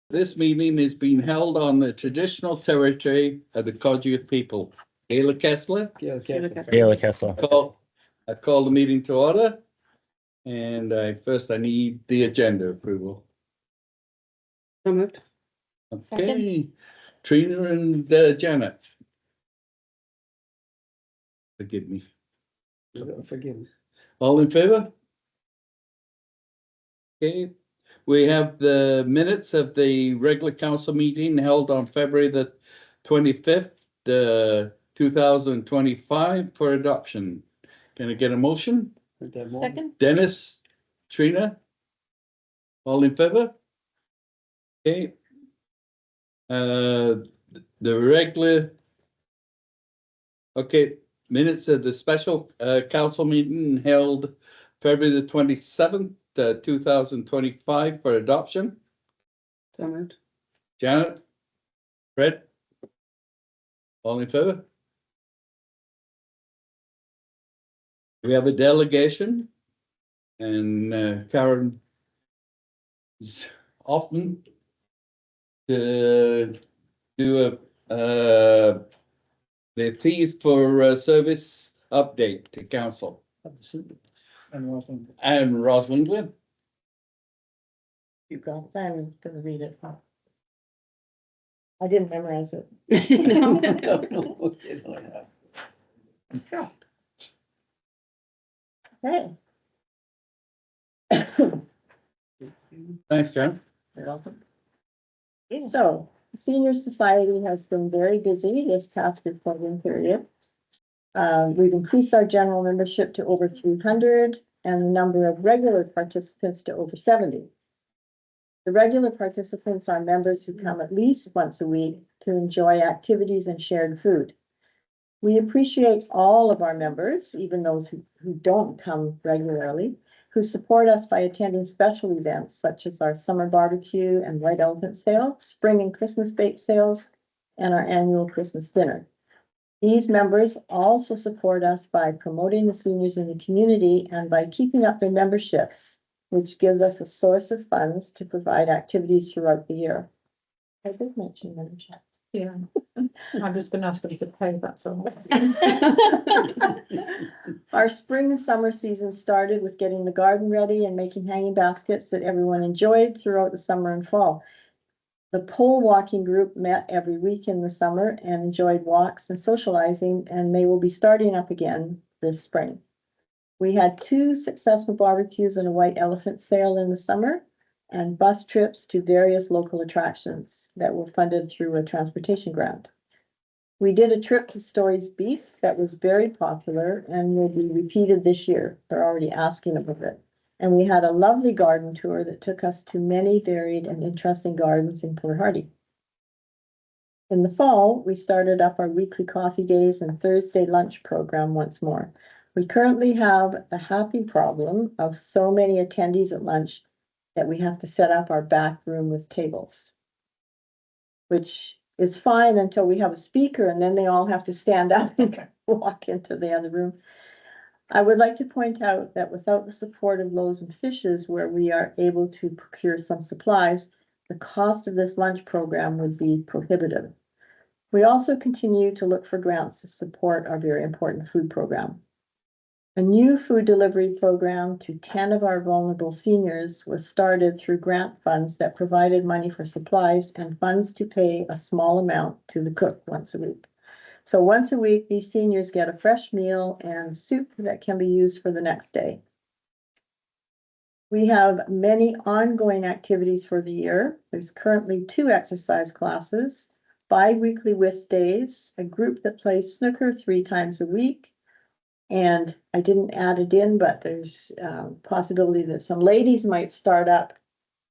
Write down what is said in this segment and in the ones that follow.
This meeting is being held on the traditional territory of the Kodyuk people. Ayla Kessler, Gayla Kessler. I call the meeting to order. And first I need the agenda approval. So moved. Okay, Trina and Janet. Forgive me. Forgive me. All in favor? Okay, we have the minutes of the regular council meeting held on February the 25th, 2025 for adoption. Can I get a motion? Second. Dennis, Trina? All in favor? Okay. The regular. Okay, minutes of the special council meeting held February the 27th, 2025 for adoption. So moved. Janet? Fred? All in favor? We have a delegation and Karen is often to do the fees for service update to council. And Rosalind Glenn. You got that, I'm gonna read it. I didn't memorize it. Sure. Okay. Thanks, Jen. You're welcome. So, the Senior Society has been very busy this past reporting period. We've increased our general membership to over 300 and the number of regular participants to over 70. The regular participants are members who come at least once a week to enjoy activities and shared food. We appreciate all of our members, even those who don't come regularly, who support us by attending special events such as our summer barbecue and white elephant sale, spring and Christmas bake sales, and our annual Christmas dinner. These members also support us by promoting the seniors in the community and by keeping up their memberships, which gives us a source of funds to provide activities throughout the year. I did mention membership. Yeah, I'm just gonna ask if you could pay that, so. Our spring and summer season started with getting the garden ready and making hanging baskets that everyone enjoyed throughout the summer and fall. The pole walking group met every week in the summer and enjoyed walks and socializing, and they will be starting up again this spring. We had 2 successful barbecues and a white elephant sale in the summer, and bus trips to various local attractions that were funded through a transportation grant. We did a trip to Story's Beef that was very popular and will be repeated this year. They're already asking about it. And we had a lovely garden tour that took us to many varied and interesting gardens in Port Hardy. In the fall, we started up our weekly coffee days and Thursday lunch program once more. We currently have the happy problem of so many attendees at lunch that we have to set up our back room with tables, which is fine until we have a speaker and then they all have to stand up and walk into the other room. I would like to point out that without the support of Loaves and Fishes, where we are able to procure some supplies, the cost of this lunch program would be prohibitive. We also continue to look for grants to support our very important food program. A new food delivery program to 10 of our vulnerable seniors was started through grant funds that provided money for supplies and funds to pay a small amount to the cook once a week. So once a week, these seniors get a fresh meal and soup that can be used for the next day. We have many ongoing activities for the year. There's currently 2 exercise classes, bi-weekly whist days, a group that plays snooker 3 times a week. And I didn't add it in, but there's possibility that some ladies might start up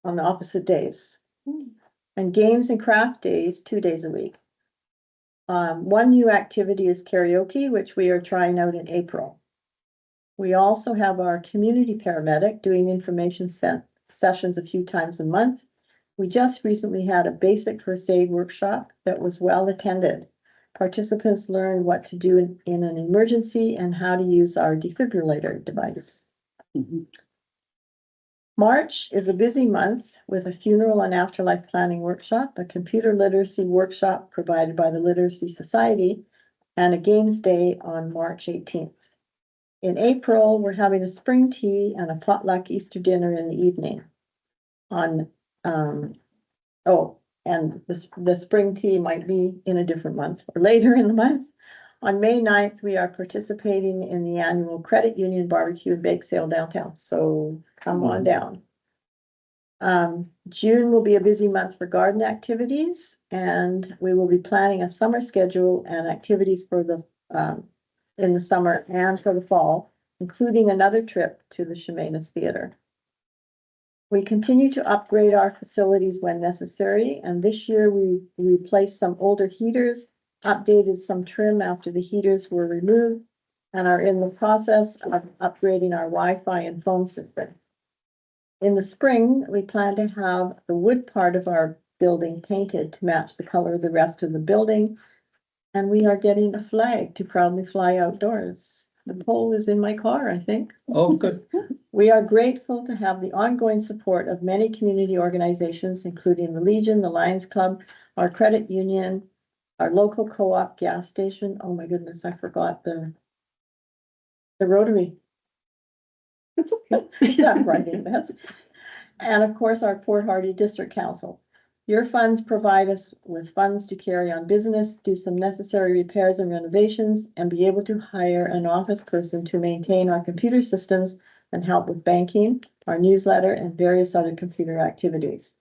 on the opposite days. And games and craft days, 2 days a week. One new activity is karaoke, which we are trying out in April. We also have our community paramedic doing information sessions a few times a month. We just recently had a basic first aid workshop that was well attended. Participants learned what to do in an emergency and how to use our defibrillator device. March is a busy month with a funeral and afterlife planning workshop, a computer literacy workshop provided by the Literacy Society, and a games day on March 18th. In April, we're having a spring tea and a potluck Easter dinner in the evening. And the spring tea might be in a different month or later in the month. On May 9th, we are participating in the annual Credit Union Barbecue and Bake Sale downtown, so come on down. June will be a busy month for garden activities, and we will be planning a summer schedule and activities for the in the summer and for the fall, including another trip to the Chemainus Theater. We continue to upgrade our facilities when necessary, and this year we replaced some older heaters, updated some trim after the heaters were removed, and are in the process of upgrading our Wi-Fi and phone system. In the spring, we plan to have the wood part of our building painted to match the color of the rest of the building, and we are getting a flag to proudly fly outdoors. The pole is in my car, I think. Oh, good. We are grateful to have the ongoing support of many community organizations, including the Legion, the Lions Club, our credit union, our local co-op gas station. Oh my goodness, I forgot the Rotary. It's okay. It's not writing this. And of course, our Port Hardy District Council. Your funds provide us with funds to carry on business, do some necessary repairs and renovations, and be able to hire an office person to maintain our computer systems and help with banking, our newsletter, and various other computer activities.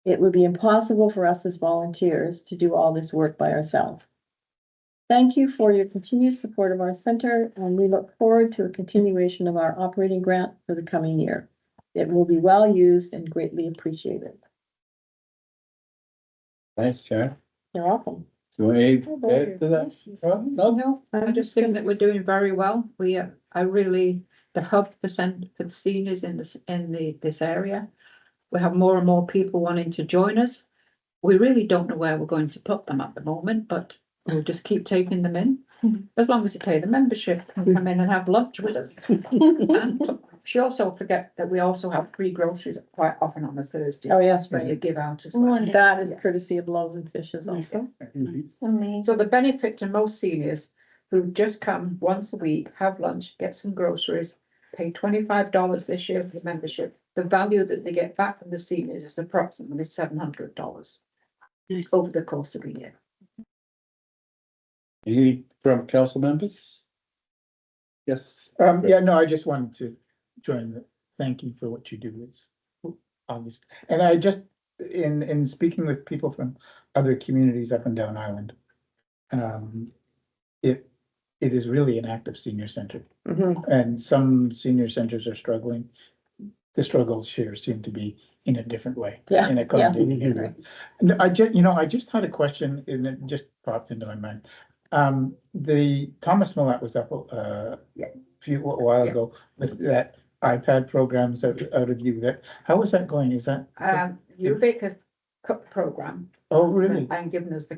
It would be impossible for us as volunteers to do all this work by ourselves. Thank you for your continued support of our center, and we look forward to a continuation of our operating grant for the coming year. It will be well used and greatly appreciated. Thanks, Sharon. You're welcome. Do you want to add to that? No? No, I just think that we're doing very well. The hub for the seniors in this area. We have more and more people wanting to join us. We really don't know where we're going to put them at the moment, but we'll just keep taking them in. As long as you pay the membership and come in and have lunch with us. And she also forget that we also have free groceries quite often on a Thursday. Oh, yes, That you right. give out as well. That is courtesy of Loaves and Fishes also. So the benefit to most seniors who just come once a week, have lunch, get some groceries, pay $25 this year for the membership. The value that they get back from the seniors is approximately $700 over the course of a year. Any from council members? Yes. Yeah, no, I just wanted to join the, thank you for what you do. It's obvious. And I just, in speaking with people from other communities up and down Island, it is really an active senior center, and some senior centers are struggling. The struggles here seem to be in a different way. Yeah, In a yeah. accommodating way. And I just had a question and it just popped into my mind. The Thomas Millett was up a while ago with that iPad programs out of you. That how is that going? Is that UVic has cut the program. oh really? And given us the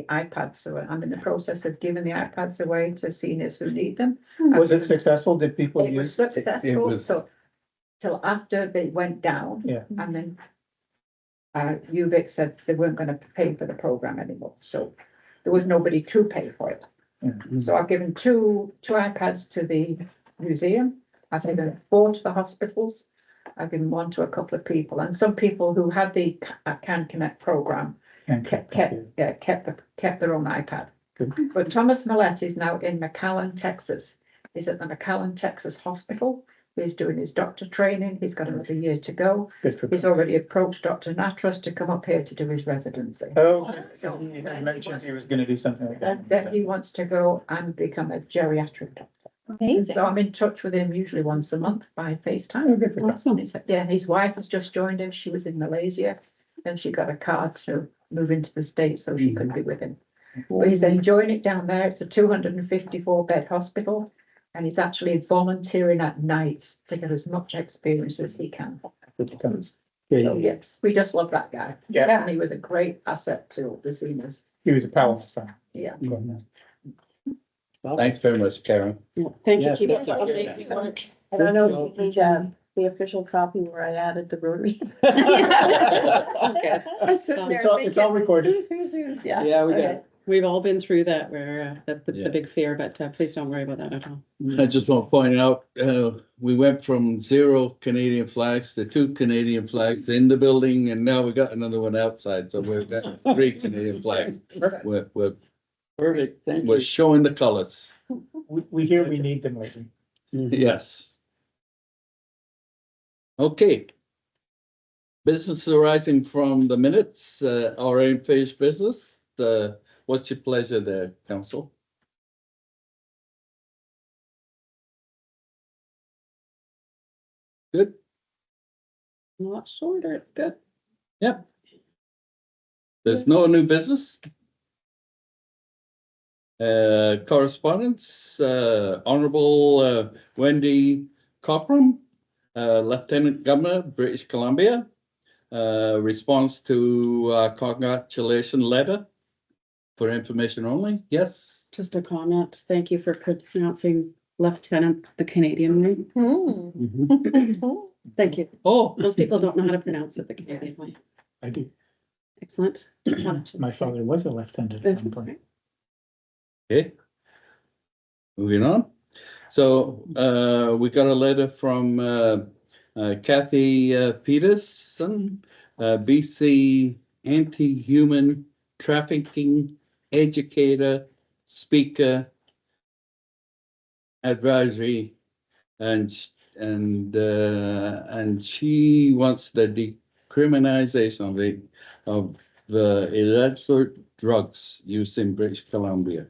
iPads, so I'm in the process of giving the iPads away to seniors who need them. Was it successful? Did people It was use? successful, was- so till after they went down. Yeah. And then UVic said they weren't gonna pay for the program anymore, so there was nobody to pay for it. Yeah. So I've given two iPads to the museum, I've given 4 to the hospitals, I've given 1 to a couple of people, and some people who had the Can Connect program And kept their own iPad. Good. But Thomas Millett is now in McAllen, Texas. He's at the McAllen, Texas Hospital. He's doing his doctor training. He's got another year to go. Good for He's already approached Dr. Natras to come up here to do his residency. Oh, So he mentioned he was gonna do something like that. Then he wants to go and become a geriatric doctor. So I'm in touch with him usually once a month by FaceTime. good for And his wife has just joined him. She was in Malaysia and she got a card to move into the States so she could be with him. But he's enjoying it down there. It's a 254 bed hospital. And he's actually volunteering at nights to get as much experience as he can. So yes, we just love that guy. Yeah. And he was a great asset to the seniors. He was a powerful son. Yeah. Thanks very much, Karen. Thank you. Yes, Keep thank up you. the amazing work. I don't know if you need the official copy where I added the Rotary. Okay. I'm sitting there It's all recorded. Yeah. Yeah, we okay. got, we've all been through that where, that's Yeah. the big fear, but please don't worry about that at all. I just want to point out, we went from 0 Canadian flags to 2 Canadian flags in the building, and now we got another one outside, so we've got 3 Canadian flags. Perfect, thank We're showing the colors, We hear we need them lately. yes. Okay. Business arising from the minutes, our unfinished business, what's your pleasure there, council? Good, A lot shorter, it's good. yep. There's no new business. Correspondence, Honorable Wendy Cochran, Lieutenant Governor, British Columbia. Response to congratulation letter for information only, yes? Just a comment. Thank you for pronouncing lieutenant the Canadian way. Thank you. Oh, Most people don't know how to pronounce it the Canadian way. I do. Excellent. My father was a lieutenant at one point. okay. Moving on. So, we got a letter from Kathy Peterson, BC anti-human trafficking educator, speaker, advisory, and she wants the decriminalization of the illegal drugs used in British Columbia.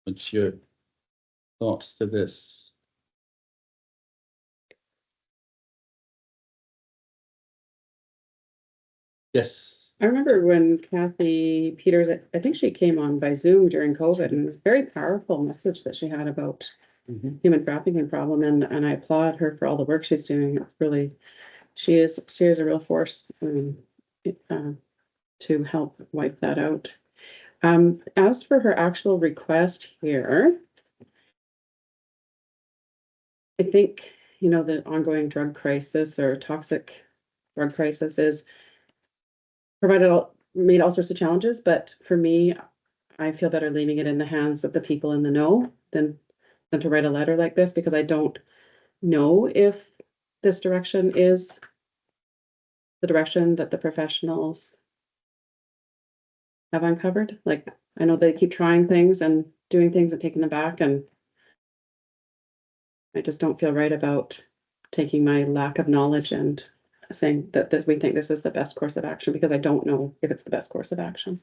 What's your thoughts to this? Yes. I remember when Kathy Peters, I think she came on by Zoom during COVID, and it was a very powerful message that she had about human trafficking problem, and I applaud her for all the work she's doing. It's really, she is a real force to help wipe that out. As for her actual request here, I think, you know, the ongoing drug crisis or toxic drug crisis is made all sorts of challenges, but for me, I feel better leaving it in the hands of the people in the know than to write a letter like this, because I don't know if this direction is the direction that the professionals have uncovered. Like, I know they keep trying things and doing things and taking them back, and I just don't feel right about taking my lack of knowledge and saying that we think this is the best course of action, because I don't know if it's the best course of action.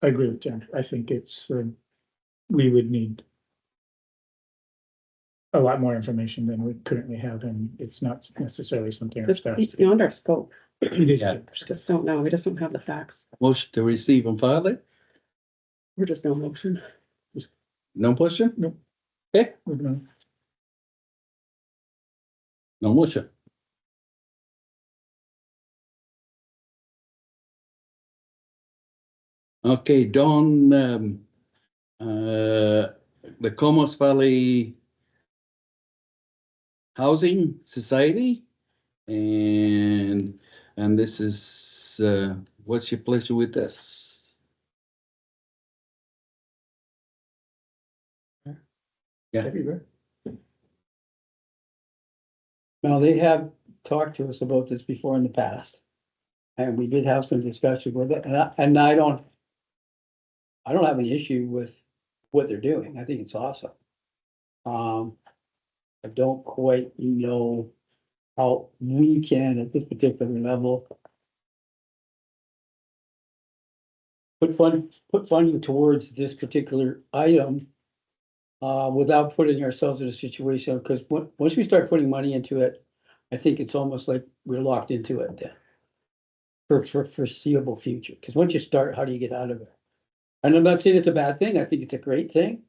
I agree with Jen. I think it's, we would need a lot more information than we currently have, and it's not necessarily something our This staff. is beyond our scope. It is. Yeah. Just don't know. We just don't have the facts. Motion to receive and file it? We're just no motion. No motion? No. Okay, We're gonna- no motion. Okay, Dawn, the Comox Valley Housing Society, and this is, what's your pleasure with this? Yeah. Everywhere. Now, they have talked to us about this before in the past. And we did have some discussion with it, and I don't have any issue with what they're doing. I think it's awesome. I don't quite know how we can, at this particular level, put funding towards this particular item, without putting ourselves in a situation, because once we start putting money into it, I think it's almost like we're locked into it then for foreseeable future. Because once you start, how do you get out of it? And I'm not saying it's a bad thing. I think it's a great thing.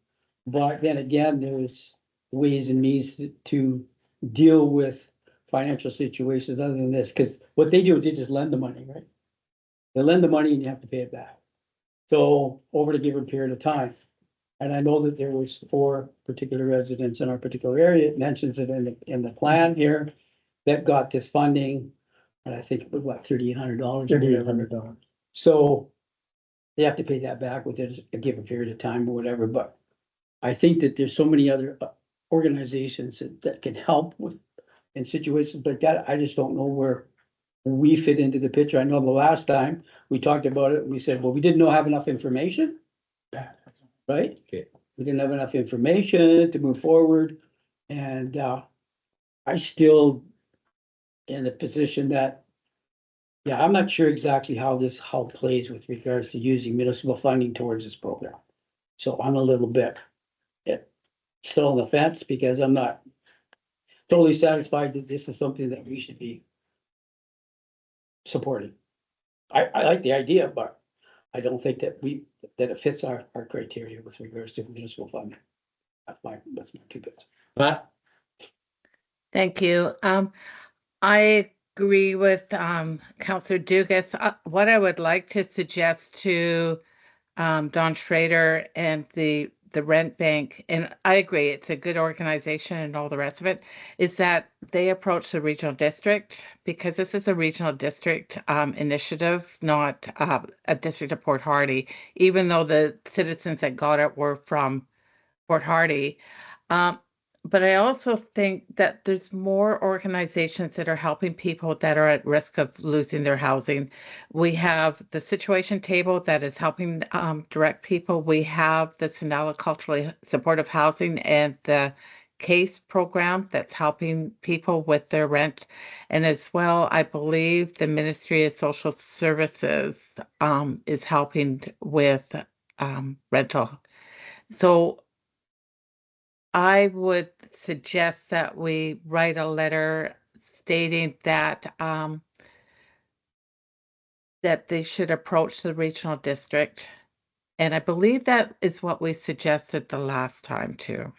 But then again, there's ways and means to deal with financial situations other than this. Because what they do is they just lend the money, right? They lend the money and you have to pay it back. So over the given period of time. And I know that there was 4 particular residents in our particular area, it mentions it in the plan here, that got this funding. And I think it was what, $3,800 or whatever. $3,800. So they have to pay that back within a given period of time or whatever, but I think that there's so many other organizations that can help with in situations like that. I just don't know where we fit into the picture. I know the last time we talked about it, we said, well, we didn't have enough information, right? Okay. We didn't have enough information to move forward, and I still in the position that, yeah, I'm not sure exactly how it plays with regards to using municipal funding towards this program. So I'm a little bit still on the fence because I'm not totally satisfied that this is something that we should be supporting. I like the idea, but I don't think that it fits our criteria with regards to municipal funding. That's my 2 bits. Pat? Thank you. I agree with Councillor Dugas. What I would like to suggest to Don Schrader and the Rent Bank, and I agree, it's a good organization and all the rest of it, is that they approach the regional district, because this is a regional district initiative, not a district of Port Hardy, even though the citizens that got it were from Port Hardy. But I also think that there's more organizations that are helping people that are at risk of losing their housing. We have the Situation Table that is helping direct people. We have the Sonala Culturally Supportive Housing and the CASE program that's helping people with their rent. And as well, I believe the Ministry of Social Services is helping with rental. So I would suggest that we write a letter stating that that they should approach the regional district. And I believe that is what we suggested the last time too.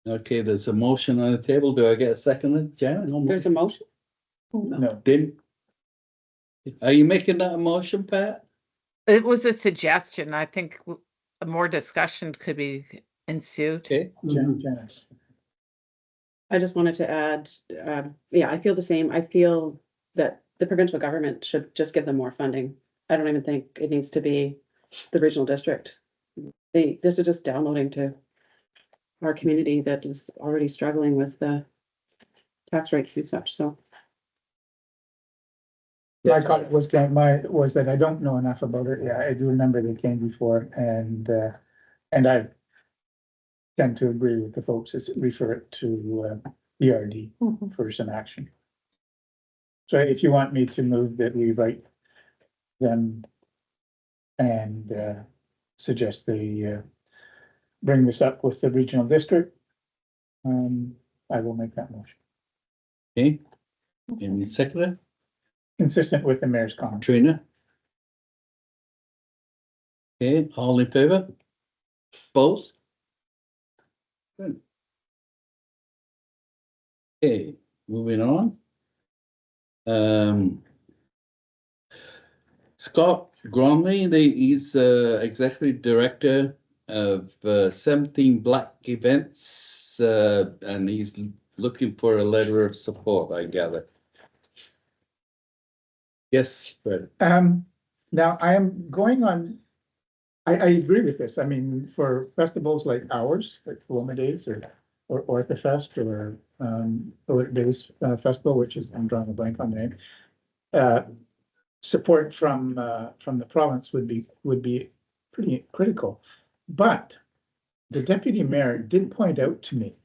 Okay, there's a motion on the table. Do I get a second, Janet? There's a motion? No, Did? Are you making that a motion, Pat? It was a suggestion. I think more discussion could be ensued. Okay. Janet. I just wanted to add, yeah, I feel the same. I feel that the provincial government should just give them more funding. I don't even think it needs to be the regional district. This is just downloading to our community that is already struggling with the tax rates and such, so. My comment was that I don't know enough about it. Yeah, I do remember they came before, and I tend to agree with the folks that refer it to ERD for some action. So if you want me to move that we write them and suggest they bring this up with the regional district, I will make that motion. Okay. Any second? Consistent with the mayor's comment. Trina? Okay, all in favor? Both? Good. Okay, moving on. Scott Gromley, he's executive director of 17 Black Events, and he's looking for a letter of support, I gather. Yes, Fred. Now I am going on, I agree with this. I mean, for festivals like ours, like Paloma Days or Orca Fest or Alert Days Festival, which is, I'm drawing a blank on the name. Support from the province would be pretty critical. But the deputy mayor did point out to me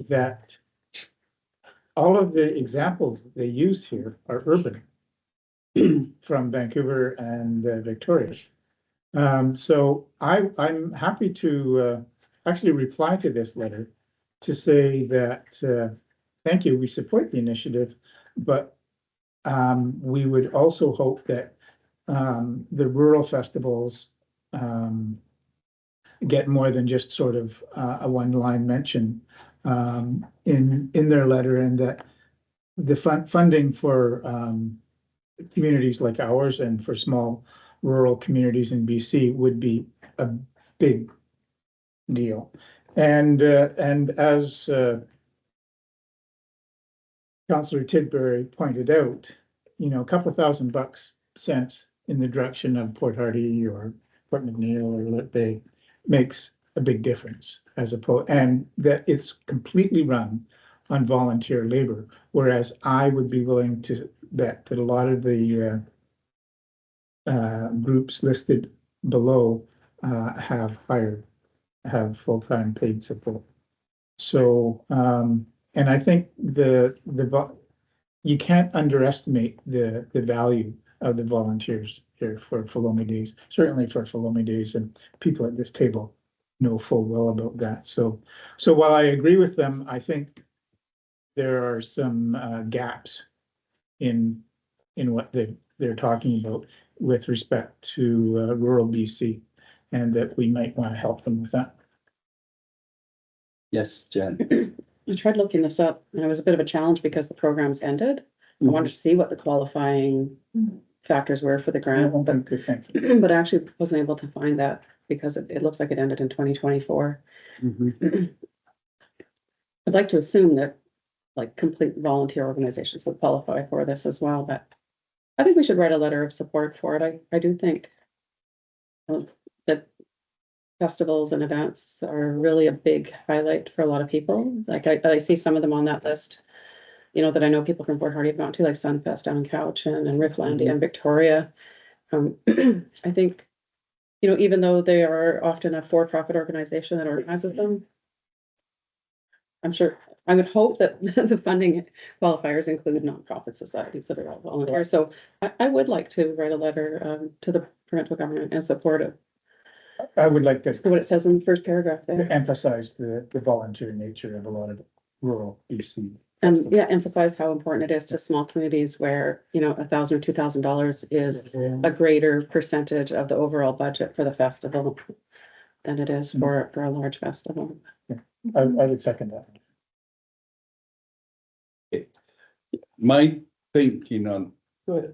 that all of the examples that they used here are urban from Vancouver and Victoria. So I'm happy to actually reply to this letter to say that thank you, we support the initiative, but we would also hope that the rural festivals get more than just sort of a one-line mention in their letter, and that the funding for communities like ours and for small rural communities in BC would be a big deal. And as Councillor Tidbury pointed out, you know, a couple $1,000 sent in the direction of Port Hardy or Port McNeil or Alert Bay makes a big difference as opposed, and that it's completely run on volunteer labor, whereas I would be willing to bet that a lot of the groups listed below have full-time paid support. So, and I think you can't underestimate the value of the volunteers here for Philomi Days, certainly for Philomi Days, and people at this table know full well about that. So while I agree with them, I think there are some gaps in what they're talking about with respect to rural BC, and that we might want to help them with that. Yes, Jen. I tried looking this up and it was a bit of a challenge because the program's ended. I wanted to see what the qualifying factors were for the I grant, don't but, think they think. but I actually wasn't able to find that because it looks like it ended in 2024. Mhm. I'd like to assume that like complete volunteer organizations would qualify for this as well, but I think we should write a letter of support for it. I do think that festivals and events are really a big highlight for a lot of people. Like I see some of them on that list, you know, that I know people from Port Hardy have gone to, like Sunfest down in Cowichan and Rifflandia and Victoria. I think, you know, even though they are often a for-profit organization that organizes them, I'm sure, I would hope that the funding qualifiers include nonprofit societies that are all volunteer. So I would like to write a letter to the provincial government in support of I would like to what it says in the first paragraph there. emphasize the volunteer nature of a lot of rural BC. And yeah, emphasize how important it is to small communities where, you know, $1,000 or $2,000 is a greater percentage of the overall budget for the festival than it is for a large festival. I would second that. My thinking on, Go ahead.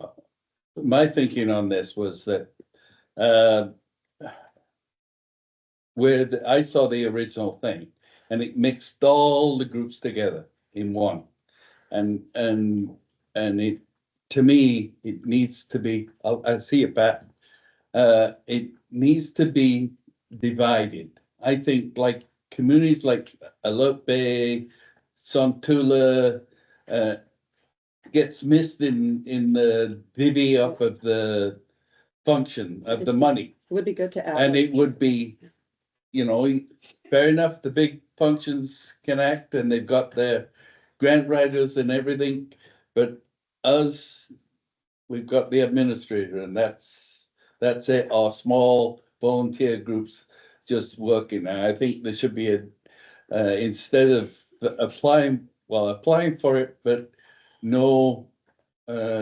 my thinking on this was that, I saw the original thing and it mixed all the groups together in one. And it, to me, it needs to be, I see it back. It needs to be divided. I think like communities like Alert Bay, Sontula, gets missed in the divvy up of the function of the money. It would be good to add. And it would be, you know, fair enough, the big functions can act and they've got their grant writers and everything, but us, we've got the administrator and that's it, our small volunteer groups just working. And I think there should be instead of applying for it, but no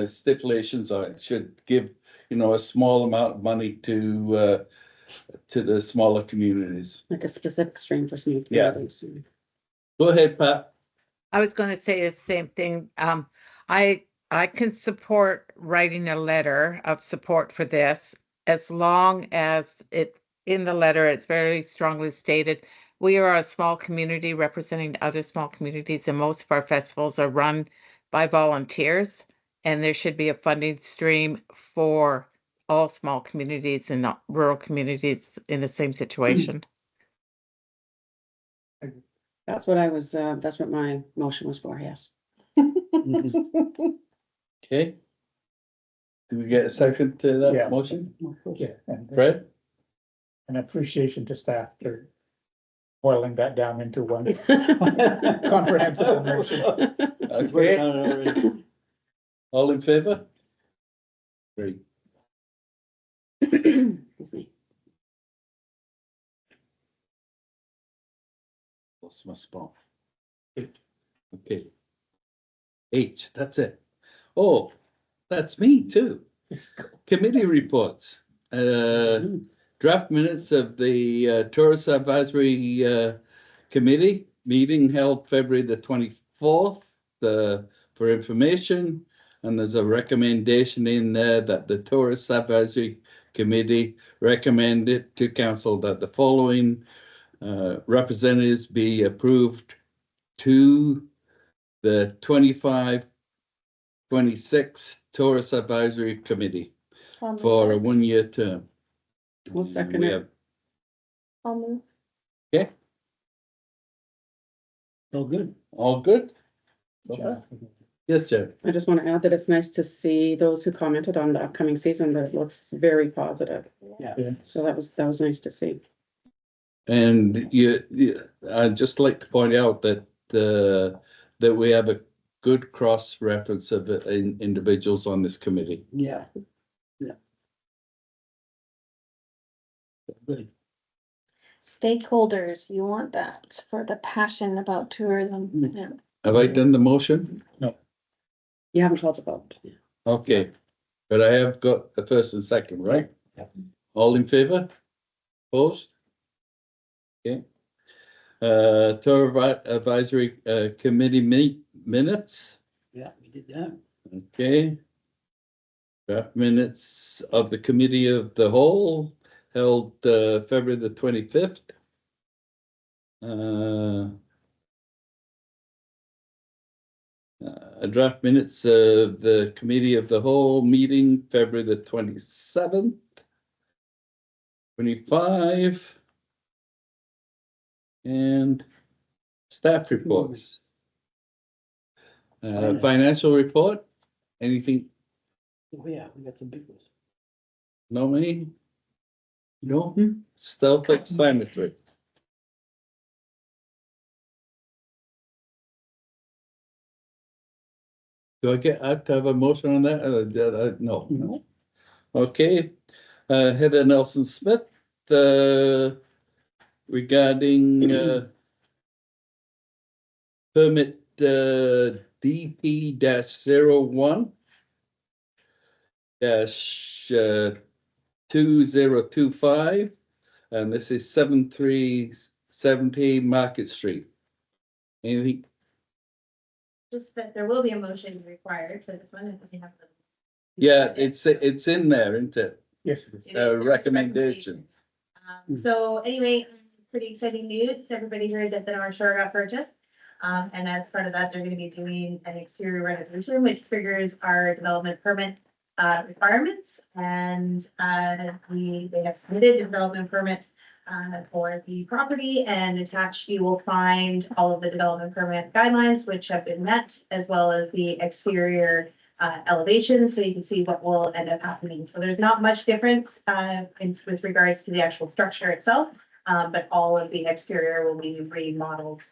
stipulations on it, should give, you know, a small amount of money to the smaller communities. Like a specific stream for some Yeah. communities. Go ahead, Pat. I was going to say the same thing. I can support writing a letter of support for this as long as it in the letter it's very strongly stated we are a small community representing other small communities, and most of our festivals are run by volunteers, and there should be a funding stream for all small communities and not rural communities in the same situation. That's what I was, that's what my motion was for, yes. Okay. Do we get a second to that Yeah. motion? Yeah, and Fred? an appreciation to staff for boiling that down into one comprehensive motion. Okay. All in favor? Great. Excuse me. Lost my spot. Okay. H, that's it. Oh, that's me too. Committee reports. Draft minutes of the Tourist Advisory Committee meeting held February the 24th. For information, And there's a recommendation in there that the Tourist Advisory Committee recommended to council that the following representatives be approved to the 25-26 Tourist Advisory Committee for a one-year term. We'll second We it. have- I'll move. Okay, Oh, good. all good? Yes, sir. I just want to add that it's nice to see those who commented on the upcoming season, that it looks very positive. Yeah. So that was nice to see. And I'd just like to point out that that we have a good cross-reference of individuals on this committee. Yeah. Yeah. Good. Stakeholders, you want that for the passion about tourism. Yeah. Have I done the motion? You haven't called the vote. Okay, but I have got the first and second, right? Yeah. All in favor? Opposed? Okay. Tour Advisory Committee minutes, Yeah, we did that. okay. Draft minutes of the Committee of the Whole held February the 25th. Draft minutes of the Committee of the Whole meeting February the 27th. 25. And staff reports. Financial report, anything, Oh, yeah, we got some big ones. no money? No, self-explanatory. Do I have to have a motion on that? No. No. Okay, Heather Nelson Smith, regarding, permit, DP-01 2025, and this is 7370 Market Street. Anything? Just that there will be a motion required for this one, it doesn't have the. Yeah, it's in there, isn't it? Yes, it is. It is, there was a Recommendation. So anyway, pretty exciting news. Everybody heard that the North Shore got purchased. And as part of that, they're gonna be doing an exterior renovation, which triggers our development permit requirements. And they have submitted the development permit for the property, and attached you will find all of the development permit guidelines, which have been met, as well as the exterior elevation, so you can see what will end up happening. So there's not much difference with regards to the actual structure itself, but all of the exterior will be remodeled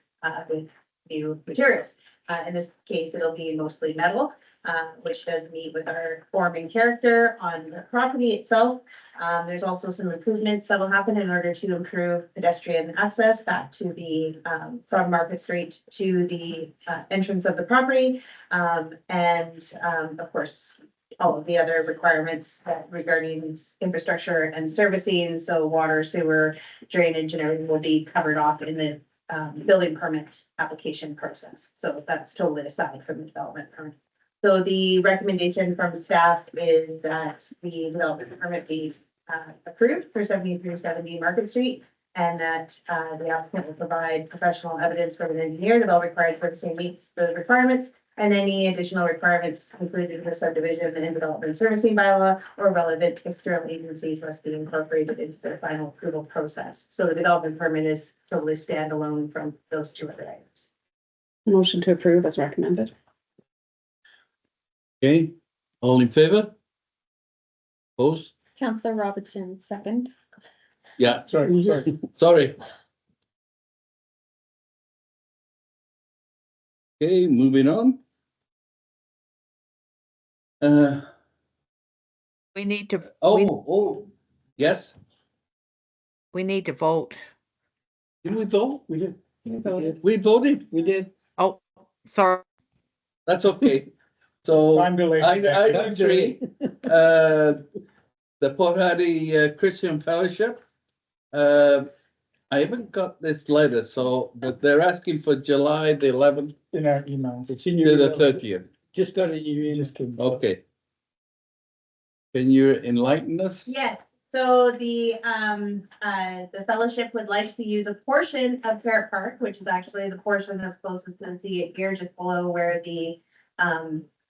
with new materials. In this case, it'll be mostly metal, which does meet with our form and character on the property itself. There's also some improvements that will happen in order to improve pedestrian access back to the, from Market Street to the entrance of the property. And of course, all of the other requirements that regarding infrastructure and servicing, so water, sewer, drainage and everything will be covered off in the building permit application process. So that's totally aside from the development permit. So the recommendation from staff is that the development permit be approved for 7370 Market Street, and that the applicant will provide professional evidence from an engineer that all required servicing meets the requirements, and any additional requirements included in the subdivision and development servicing bylaw or relevant external agencies must be incorporated into the final approval process. So the development permit is totally standalone from those two other items. Motion to approve as recommended. Okay, all in favor? Opposed? Counselor Robinson, second. Yeah, Sorry. sorry. Okay, moving on. We need to, Yes, we need to vote. did we vote? We did. We voted, We did. Oh, sorry. that's okay. So, Time delay. item 3, the Port Hardy Christian Fellowship. I haven't got this letter, so, but they're asking for July the 11th In our email. It's in to your. the 30th. just got it, you Just kidding. Okay. Can you enlighten us? Yes, so the fellowship would like to use a portion of Parrot Park, which is actually the portion that's closest to the city here, just below where the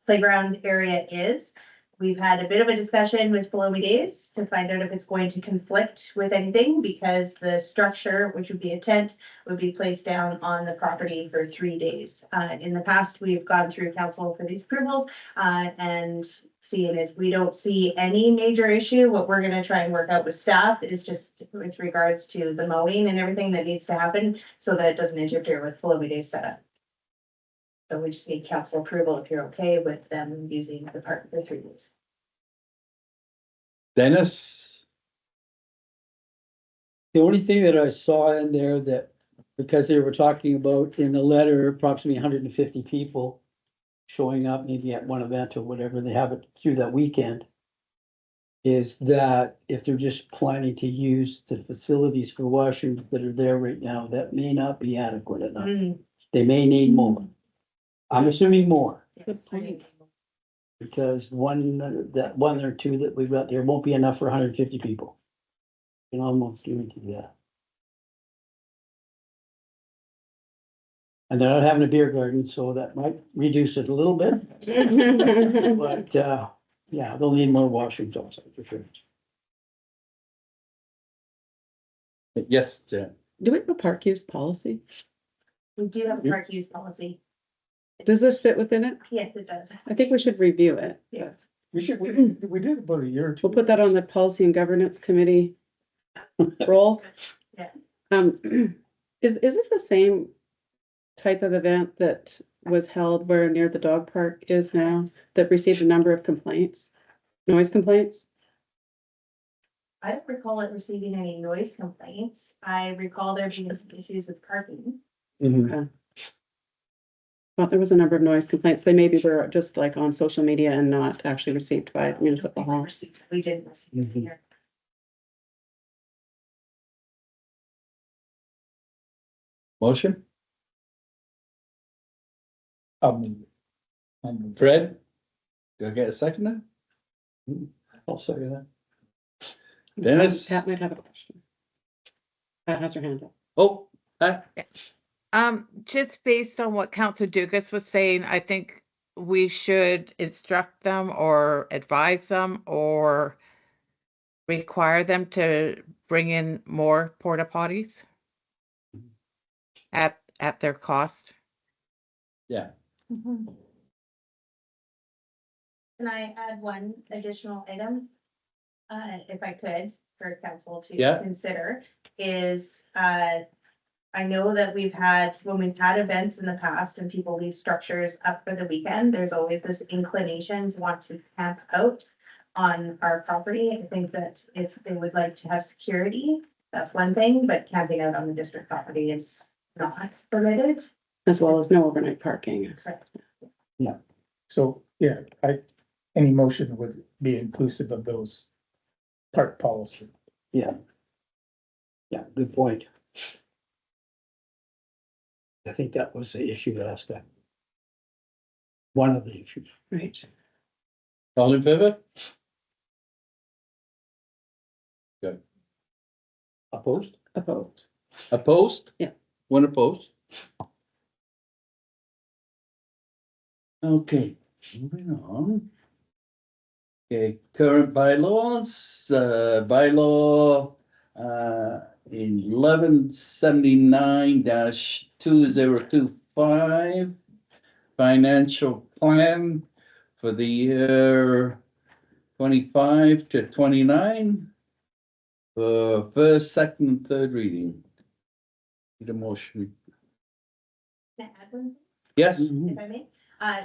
playground area is. We've had a bit of a discussion with Palomi Days to find out if it's going to conflict with anything, because the structure, which would be a tent, would be placed down on the property for 3 days. In the past, we've gone through council for these approvals, and seeing as we don't see any major issue, what we're gonna try and work out with staff is just with regards to the mowing and everything that needs to happen, so that it doesn't interfere with Palomi Days setup. So we just need council approval if you're okay with them using the park for 3 days. Dennis? The only thing that I saw in there that, because they were talking about in the letter, approximately 150 people showing up maybe at one event or whatever, they have it through that weekend, is that if they're just planning to use the facilities for washrooms that are there right now, that may not be adequate enough. They may need more. I'm assuming more, Yes. because that one or two that we've got there won't be enough for 150 people. You know, almost guarantee that. And they're not having a beer garden, so that might reduce it a little bit, but, yeah, they'll need more washrooms outside for sure. Yes, Jen. Do we have a park use policy? We do have a park use policy. Does this fit within it? Yes, it does. I think we should review it. Yes. We did about a year or two. We'll put that on the policy and governance committee roll. Yeah. Is it the same type of event that was held where near the dog park is now, that received a number of complaints, noise complaints? I don't recall it receiving any noise complaints. I recall there being some issues with parking. Well, there was a number of noise complaints. They maybe were just like on social media and not actually received by municipal hall. We didn't receive it here. Motion? I'll move it. Fred? Do I get a second now? I'll say that. Dennis? Pat might have a question. Pat has her hand up. Oh, Just based on what Councilor Dugas was saying, I think we should instruct them or advise them or require them to bring in more porta potties at their cost. yeah. Can I add one additional item? If I could, for council Yeah. to consider, is, I know that when we've had events in the past and people leave structures up for the weekend, there's always this inclination to want to camp out on our property. I think that if they would like to have security, that's one thing, but camping out on the district property is not permitted. As well as no overnight parking. Correct. So, yeah, any motion would be inclusive of those park policy. Yeah. Yeah, good point. I think that was the issue last time. One of the issues. Right. All in favor? Opposed? Opposed. Opposed? Yeah. One opposed? Okay, moving on. Okay, current bylaws, bylaw, 1179-2025. Financial plan for the year 25 to 29. First, second, and third reading. Need a motion. Can I add one? Yes, If I may.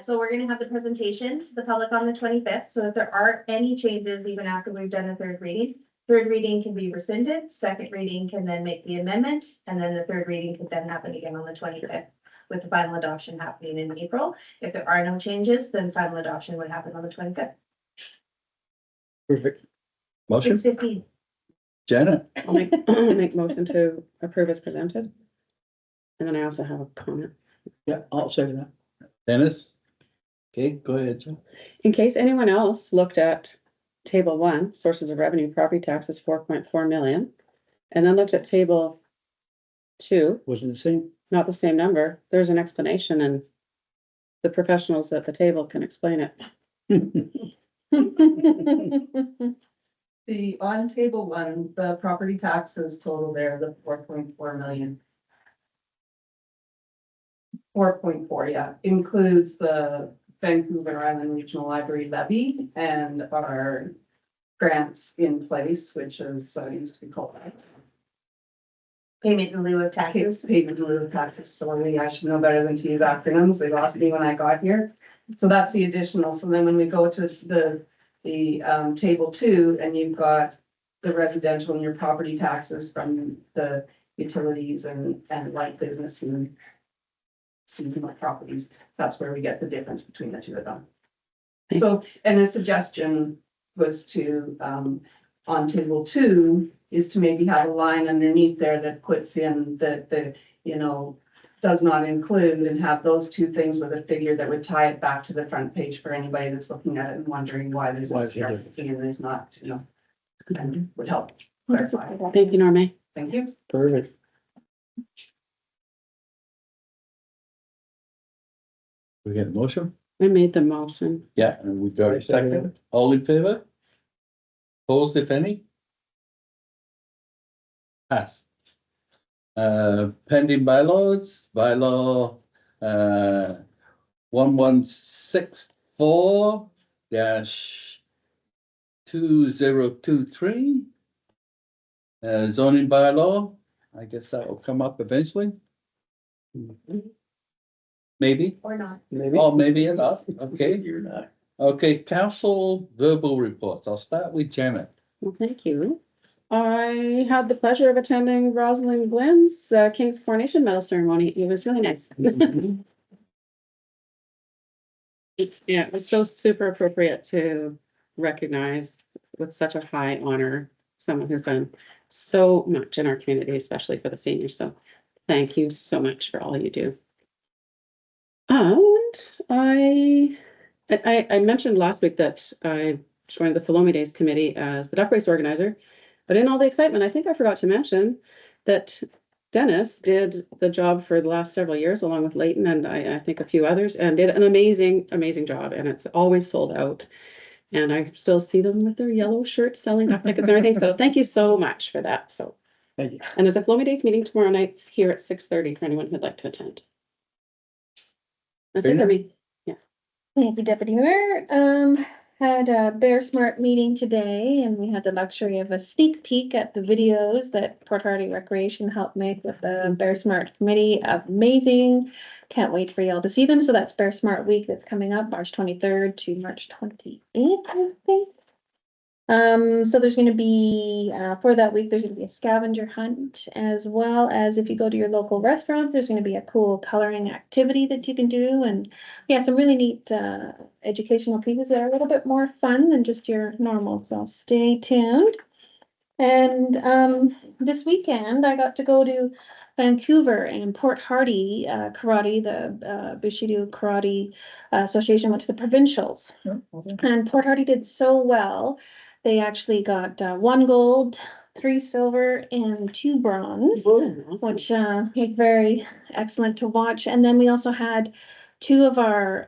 So we're gonna have the presentation to the public on the 25th, so if there are any changes, even after we've done a third reading can be rescinded, second reading can then make the amendment, and then the third reading could then happen again on the 25th, with the final adoption happening in April. If there are no changes, then final adoption would happen on the 25th. Perfect. motion, 6:15. Janet, I'll make motion to approve as presented. And then I also have a comment. Yeah, I'll say that. Dennis, Okay, go ahead, John. In case anyone else looked at table 1, sources of revenue, property taxes, 4.4 million. And then looked at table 2, Was it the same? not the same number, there's an explanation and the professionals at the table can explain it. The, on table 1, the property taxes total there, the 4.4 million. 4.4, yeah, includes the Vancouver Island Regional Library levy and our grants in place, which is, used to be called Payment in lieu of taxes. payment in lieu of taxes, sorry, I should know better than to use acronyms, they lost me when I got here. So that's the additional, so then when we go to the table 2, and you've got the residential and your property taxes from the utilities and light business and seasonal properties, that's where we get the difference between the two of them. So, and a suggestion was to, on table 2, is to maybe have a line underneath there that puts in the, you know, does not include, and have those two things with a figure that would tie it back to the front page for anybody that's looking at it and wondering why there's a Why is it different? discrepancy and there's not, you know, and would help clarify. Thank you, Norma. Thank you. Perfect. We get a motion? I made the motion. Yeah, and we got I a second second. All in favor? Opposed, if any? Pass. Pending bylaws, bylaw, 1164 2023. Zoning bylaw, I guess that will come up eventually. Maybe, Or not. Maybe. oh, maybe not, okay. You're not. Okay, council verbal reports. I'll start with Janet. Well, thank you. I had the pleasure of attending Rosalind Glynn's King's Coronation Medal ceremony. It was really nice. Yeah, it was so super appropriate to recognize with such a high honor someone who's done so much in our community, especially for the seniors. So thank you so much for all you do. And I mentioned last week that I joined the Philomi Days Committee as the duck race organizer. But in all the excitement, I think I forgot to mention that Dennis did the job for the last several years, along with Leighton and I think a few others, and did an amazing, amazing job. And it's always sold out. And I still see them with their yellow shirts selling duck tickets and everything. So thank you so much for that. So, Thank you. and there's a Philomi Days meeting tomorrow night here at 6:30 for anyone who'd like to attend. That's it for me. Thank you, Deputy Mayor. Had a Bear Smart meeting today and we had the luxury of a sneak peek at the videos that Port Hardy Recreation helped make with the Bear Smart committee. Amazing. Can't wait for y'all to see them. So that's Bear Smart Week that's coming up March 23rd to March 28th, I think. So there's gonna be, for that week, there's gonna be a scavenger hunt, as well as if you go to your local restaurants, there's gonna be a cool coloring activity that you can do, and yeah, some really neat, educational pieces that are a little bit more fun than just your normal, so stay tuned. And, this weekend, I got to go to Vancouver and Port Hardy, Karate, the, Bushido Karate Association went to the provincials. And Port Hardy did so well. They actually got 1 gold, 3 silver, and 2 bronze, which was very excellent to watch. And then we also had 2 of our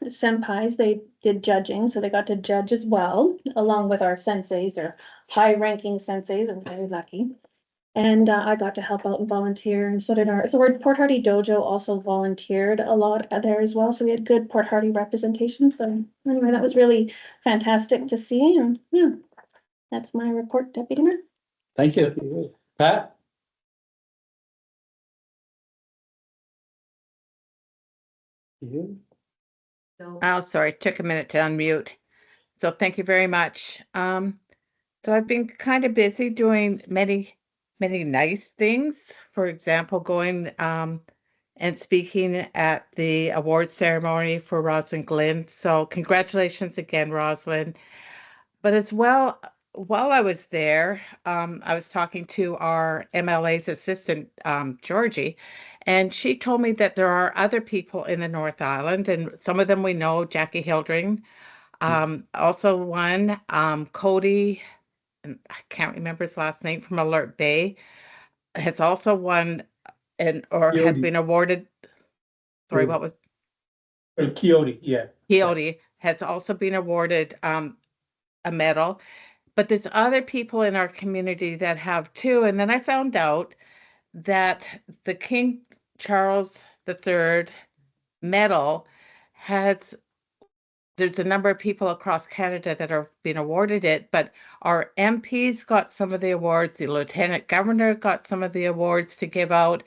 senpais. They did judging, so they got to judge as well, along with our senseis, or high-ranking senseis. I'm very lucky. And I got to help out and volunteer, and so did our Port Hardy Dojo also volunteered a lot there as well. So we had good Port Hardy representation. So anyway, that was really fantastic to see. And yeah, that's my report, Deputy Mayor. Thank you. Pat? You? Oh, sorry, took a minute to unmute. So thank you very much. So I've been kind of busy doing many nice things. For example, going and speaking at the award ceremony for Rosalind Glynn. So congratulations again, Rosalind. But as well, while I was there, I was talking to our MLA's assistant, Georgie, And she told me that there are other people in the North Island, and some of them we know, Jackie Hildring. Also one, Cody, and I can't remember his last name, from Alert Bay, has also won or has Coyote. been awarded. Sorry, Coyote. what was Coyote, yeah. Coyote has also been awarded a medal. But there's other people in our community that have too. And then I found out that the King Charles III medal there's a number of people across Canada that are being awarded it, but our MPs got some of the awards, the Lieutenant Governor got some of the awards to give out,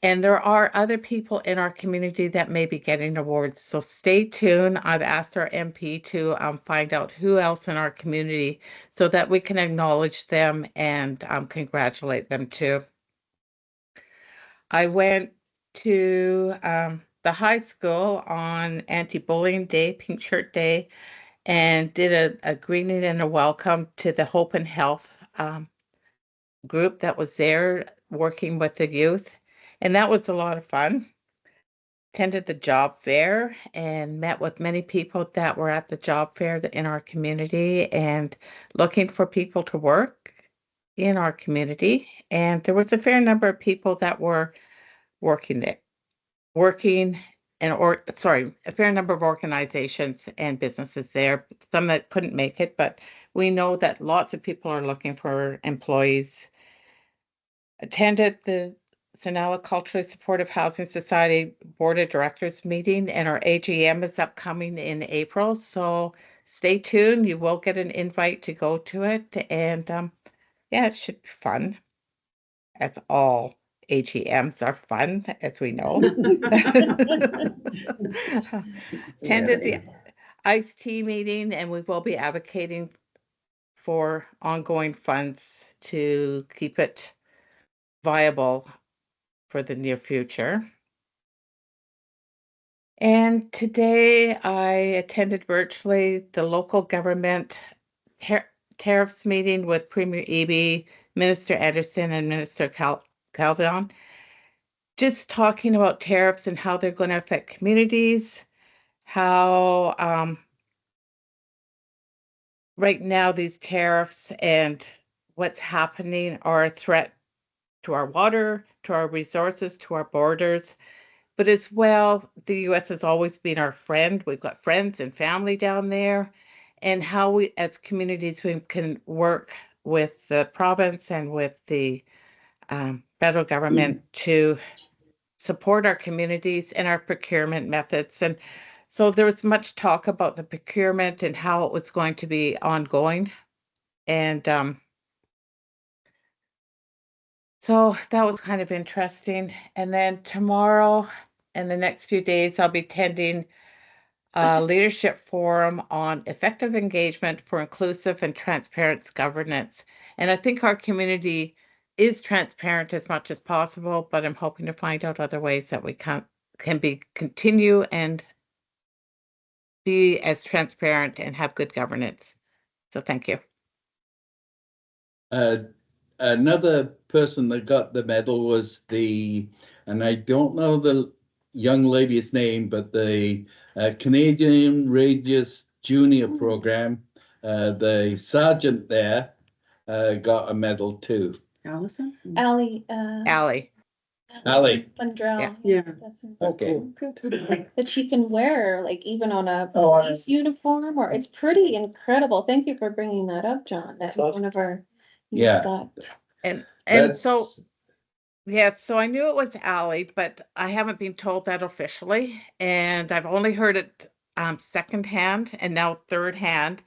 and there are other people in our community that may be getting awards. So stay tuned. I've asked our MP to find out who else in our community so that we can acknowledge them and congratulate them too. I went to the high school on Anti-Bullying Day, Pink Shirt Day, and did a greeting and a welcome to the Hope and Health group that was there working with the youth. And that was a lot of fun. Attended the job fair and met with many people that were at the job fair in our community and looking for people to work in our community. And there was a fair number of people that were working there. A fair number of organizations and businesses there, some that couldn't make it, but we know that lots of people are looking for employees. Attended the Sinala Culturally Supportive Housing Society Board of Directors meeting, and our AGM is upcoming in April, so stay tuned. You will get an invite to go to it, and yeah, it should be fun. That's all. AGMs are fun, as we know. Attended the ICE Tea meeting, and we will be advocating for ongoing funds to keep it viable for the near future. And today I attended virtually the local government tariffs meeting with Premier Eby, Minister Anderson, and Minister Calvillo, just talking about tariffs and how they're going to affect communities, how right now these tariffs and what's happening are a threat to our water, to our resources, to our borders. But as well, the U.S. has always been our friend. We've got friends and family down there, and how we, as communities, we can work with the province and with the federal government to support our communities and our procurement methods. And so there was much talk about the procurement and how it was going to be ongoing. And so that was kind of interesting. And then tomorrow and the next few days, I'll be attending a leadership forum on effective engagement for inclusive and transparent governance. And I think our community is transparent as much as possible, but I'm hoping to find out other ways that we can continue and be as transparent and have good governance. So thank you. Another person that got the medal was and I don't know the young lady's name, but the Canadian Rangers Junior Program, the sergeant there got a medal too. Allison? Allie, Allie. Allie. Lundrell. Yeah. That's her. Okay. Good. That she can wear, like even on a Oh, police uniform, or it's pretty incredible. Thank you for bringing that up, John. That That's awesome. one of our. Yeah. got- And so yeah, so I knew it was Allie, but I haven't been told that officially, and I've only heard it secondhand and now third hand.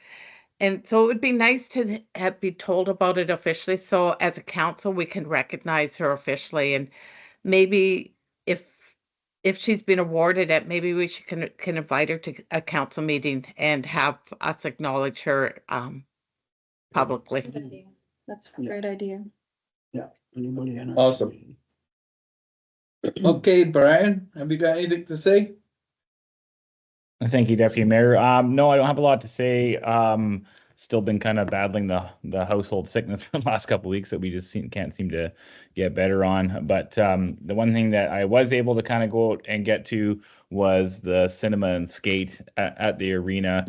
And so it would be nice to be told about it officially, so as a council we can recognize her officially, and maybe if she's been awarded it, maybe we can invite her to a council meeting and have us acknowledge her publicly. Good idea. That's a great idea. Anybody in our- Awesome. Okay, Brian, have you got anything to say? Thank you, Deputy Mayor. No, I don't have a lot to say. still been kind of battling the household sickness for the last couple of weeks that we just can't seem to get better on. But the one thing that I was able to kind of go out and get to was the cinema and skate at the arena,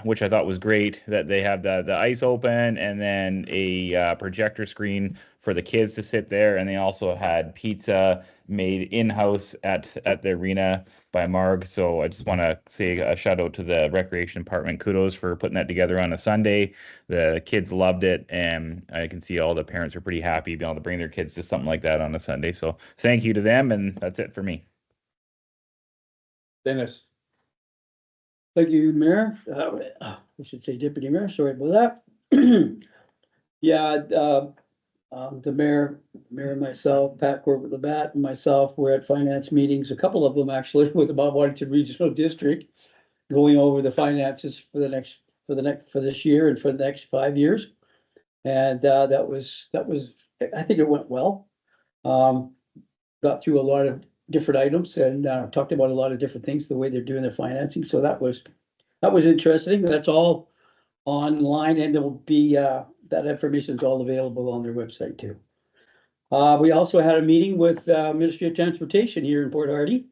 which I thought was great, that they have the ice open and then a projector screen for the kids to sit there, and they also had pizza made in-house at the arena by Marg. So I just want to say a shout out to the recreation department. Kudos for putting that together on a Sunday. The kids loved it, and I can see all the parents are pretty happy being able to bring their kids to something like that on a Sunday. So thank you to them, and that's it for me. Dennis. Thank you, Mayor. I should say Deputy Mayor, sorry about that. Yeah, the mayor and myself, Pat Corbett-Labatt and myself were at finance meetings, a couple of them actually, with the Bob Waddington Regional District, going over the finances for this year and for the next 5 years. And that was, I think it went well. Got through a lot of different items and talked about a lot of different things, the way they're doing their financing. So that was interesting. That's all online, and it will be that information is all available on their website too. We also had a meeting with Ministry of Transportation here in Port Hardy,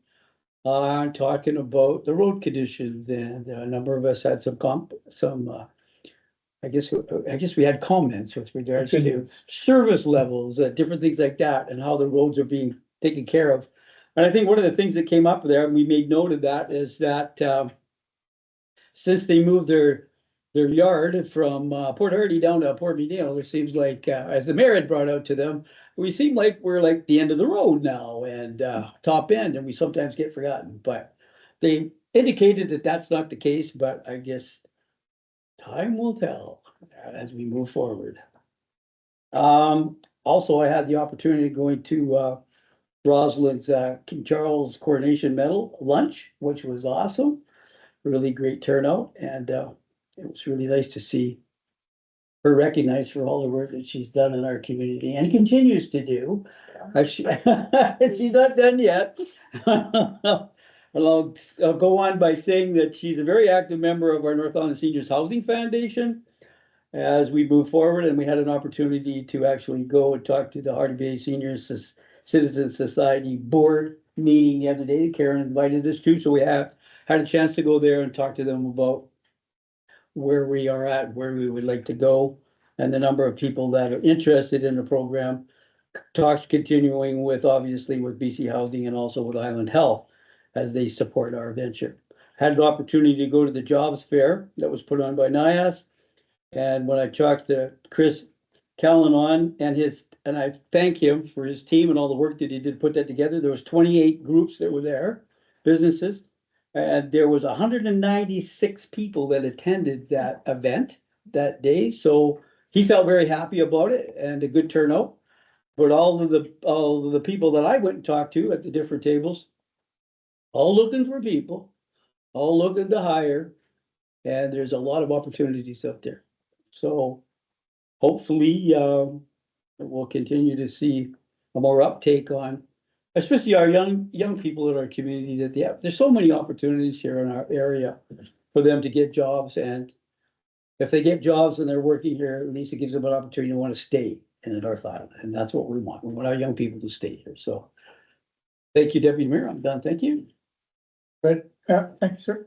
talking about the road conditions, and a number of us had I guess we had comments with regards to service levels, different things like that, and how the roads are being taken care of. And I think one of the things that came up there, and we made note of that, is that since they moved their yard from Port Hardy down to Port McNeill, it seems like, as the mayor had brought out to them, we seem like we're like the end of the road now and top end, and we sometimes get forgotten. But they indicated that that's not the case, but I guess time will tell as we move forward. Also, I had the opportunity going to Rosalind's King Charles Coronation Medal lunch, which was awesome. Really great turnout, and it was really nice to see her recognized for all the work that she's done in our community and continues to do. She's not done yet. I'll go on by saying that she's a very active member of our North Island Seniors Housing Foundation as we move forward, and we had an opportunity to actually go and talk to the Hardy Bay Seniors Citizen Society board meeting the other day. Karen invited us to, so we have had a chance to go there and talk to them about where we are at, where we would like to go, and the number of people that are interested in the program. Talks continuing with, obviously, with BC Housing and also with Island Health as they support our venture. Had an opportunity to go to the jobs fair that was put on by NIAS. And when I talked to Chris Callanan and I thank him for his team and all the work that he did put that together. There was 28 groups that were there, businesses, and there was 196 people that attended that event that day. So he felt very happy about it and a good turnout. But all of the people that I went and talked to at the different tables, all looking for people, all looking to hire, and there's a lot of opportunities out there. So hopefully we'll continue to see a more uptake on, especially our young people in our community, that there's so many opportunities here in our area for them to get jobs. And if they get jobs and they're working here, at least it gives them an opportunity to want to stay in the North Island. And that's what we want. We want our young people to stay here. So thank you, Deputy Mayor. I'm done. Thank you. Right. Thank you, sir.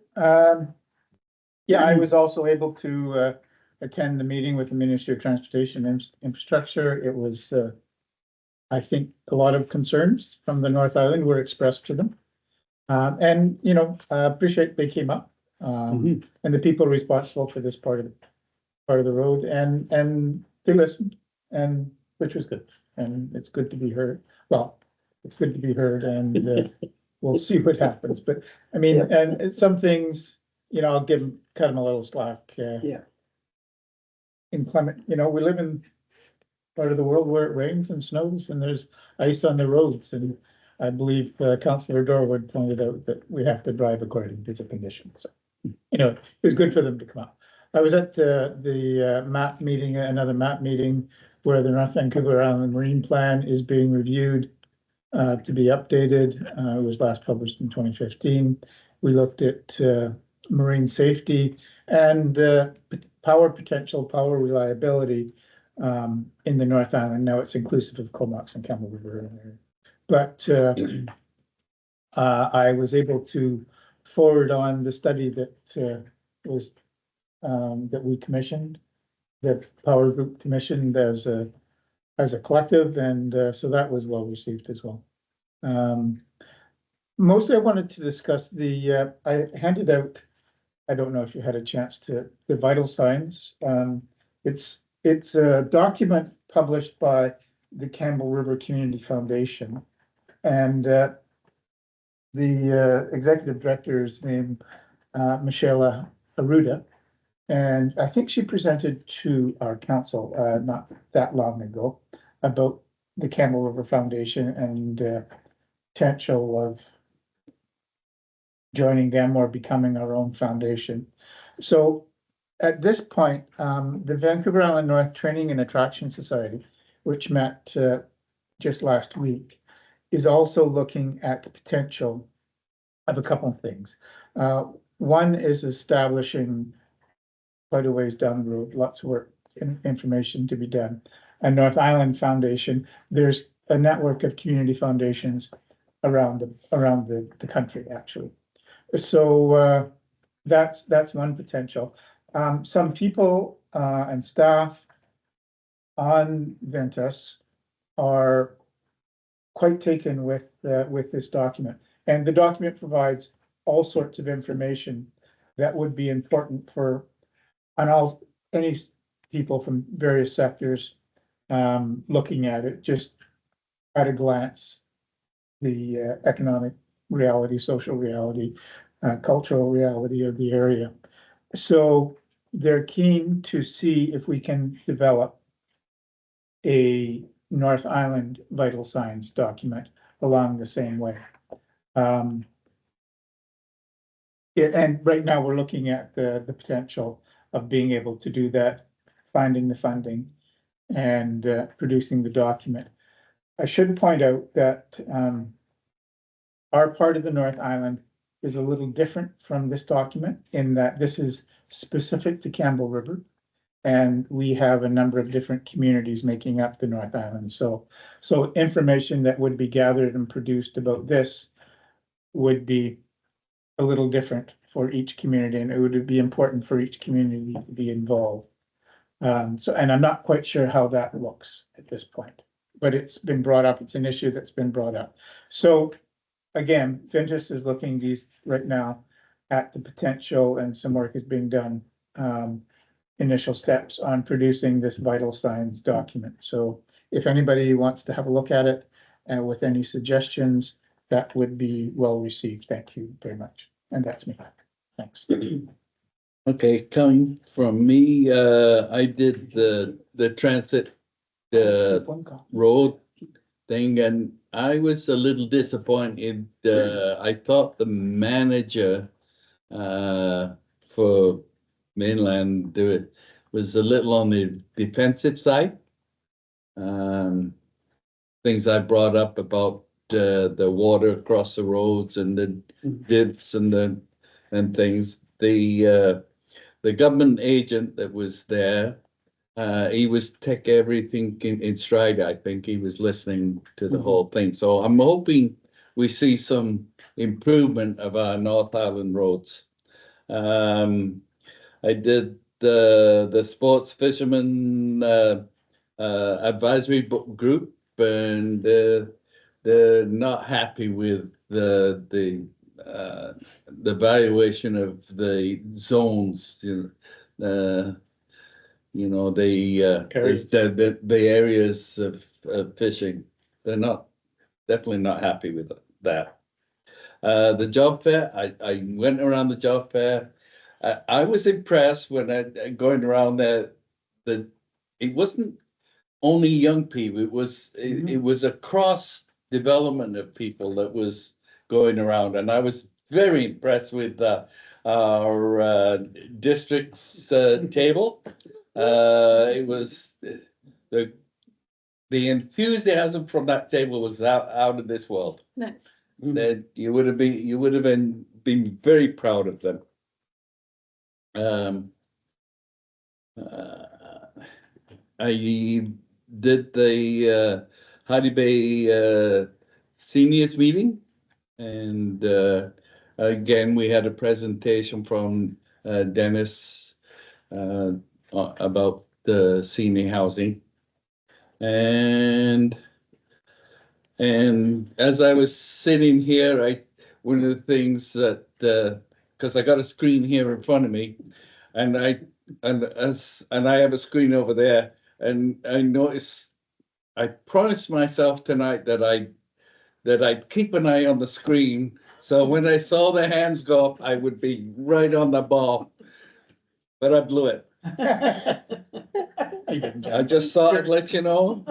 Yeah, I was also able to attend the meeting with the Ministry of Transportation and Infrastructure. It was, I think, a lot of concerns from the North Island were expressed to them. And, I appreciate they came up, and the people responsible for this part of the road, and they listened, and which was good. And it's good to be heard. Well, it's good to be heard, and we'll see what happens. But I mean, and some things, I'll cut them a little slack. Yeah. Inclement, we live in part of the world where it rains and snows and there's ice on the roads, and I believe Councillor Dorwood pointed out that we have to drive according to the conditions. So, it was good for them to come out. I was at the MAP meeting, another MAP meeting, where the North Vancouver Island Marine Plan is being reviewed to be updated. It was last published in 2015. We looked at marine safety and power potential, power reliability in the North Island. Now it's inclusive of Comox and Campbell River. But I was able to forward on the study that was that we commissioned, that Power Group commissioned as a collective, and so that was well received as well. Mostly I wanted to discuss the I handed out, I don't know if you had a chance to, the vital signs. It's a document published by the Campbell River Community Foundation, and the executive director's name Michelle Aruda, and I think she presented to our council not that long ago about the Campbell River Foundation and potential of joining them or becoming our own foundation. So at this point, the Vancouver Island North Training and Attraction Society, which met just last week, is also looking at the potential of a couple of things. One is establishing quite a ways down the road, lots of work and information to be done. A North Island Foundation, there's a network of community foundations around the country, actually. So that's one potential. Some people and staff on Ventus are quite taken with this document, and the document provides all sorts of information that would be important for any people from various sectors looking at it just at a glance. The economic reality, social reality, cultural reality of the area. So they're keen to see if we can develop a North Island vital signs document along the same way. And right now we're looking at the potential of being able to do that, finding the funding and producing the document. I should point out that our part of the North Island is a little different from this document in that this is specific to Campbell River, and we have a number of different communities making up the North Island. So information that would be gathered and produced about this would be a little different for each community, and it would be important for each community to be involved. And I'm not quite sure how that looks at this point, but it's been brought up. It's an issue that's been brought up. So again, Ventus is looking right now at the potential, and some work is being done, initial steps on producing this vital signs document. So if anybody wants to have a look at it with any suggestions, that would be well received. Thank you very much. And that's me. Thanks. Okay, coming from me, I did the transit road thing, and I was a little disappointed. I thought the manager for mainland was a little on the defensive side. Things I brought up about the water across the roads and the dips and things. The government agent that was there, he was take everything in stride. I think he was listening to the whole thing. So I'm hoping we see some improvement of our North Island roads. I did the sports fishermen advisory group, and they're not happy with the valuation of the zones. The areas of fishing. They're definitely not happy with that. The job fair, I went around the job fair. I was impressed when going around there that it wasn't only young people. It was a cross development of people that was going around, and I was very impressed with our district's table. It was the enthusiasm from that table was out of this world. Nice. That you would have been very proud of them. I did the Hardy Bay seniors meeting. And again, we had a presentation from Dennis about the senior housing. And as I was sitting here, one of the things that, because I got a screen here in front of me, and I have a screen over there, and I noticed, I promised myself tonight that I'd keep an eye on the screen, so when I saw the hands go up, I would be right on the ball. But I blew it. I just thought I'd let you know.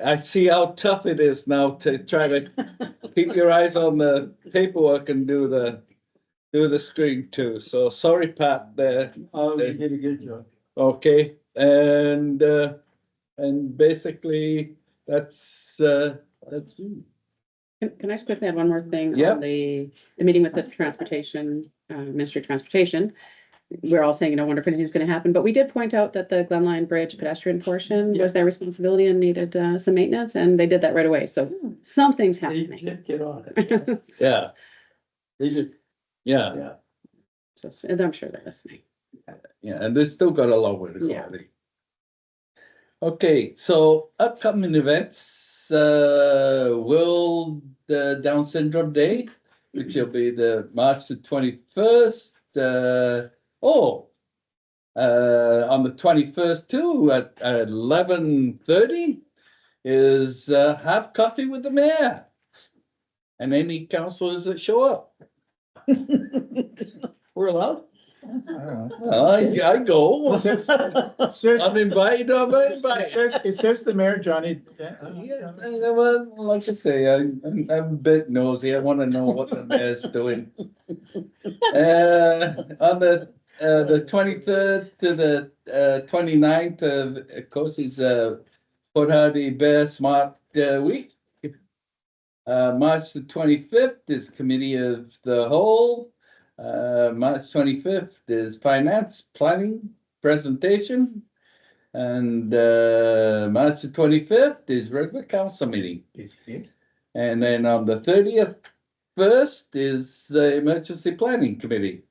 I see how tough it is now to try to keep your eyes on the paperwork and do the screen too. So sorry, Pat, there. Oh, you did a good job. Okay, and basically that's. Can I just quickly add one more thing? Yeah. On the meeting with the transportation, Ministry of Transportation. We're all saying, I wonder if anything's gonna happen, but we did point out that the Glenline Bridge pedestrian portion was their responsibility and needed some maintenance, and they did that right away, so something's They happening. did get on it. Yeah, They did, yeah, yeah. So I'm sure they're listening. yeah, and they still got a long way to go. Yeah. I think. Okay, so upcoming events, World Down Syndrome Day, which will be the March the 21st. On the 21st too, at 11:30 is have coffee with the mayor. And any councillors that show up. We're allowed? Well, I go. It says, I'm invited, I'm invited. it says the mayor, Johnny. Yeah, well, like I say, I'm a bit nosy. I want to know what the mayor's doing. On the 23rd to the 29th of course, is Port Hardy Bear Smart Week. March the 25th is Committee of the Whole. March 25th is Finance Planning Presentation. And March the 25th is regular council meeting. And then on the 30th, first is the Emergency Planning Committee.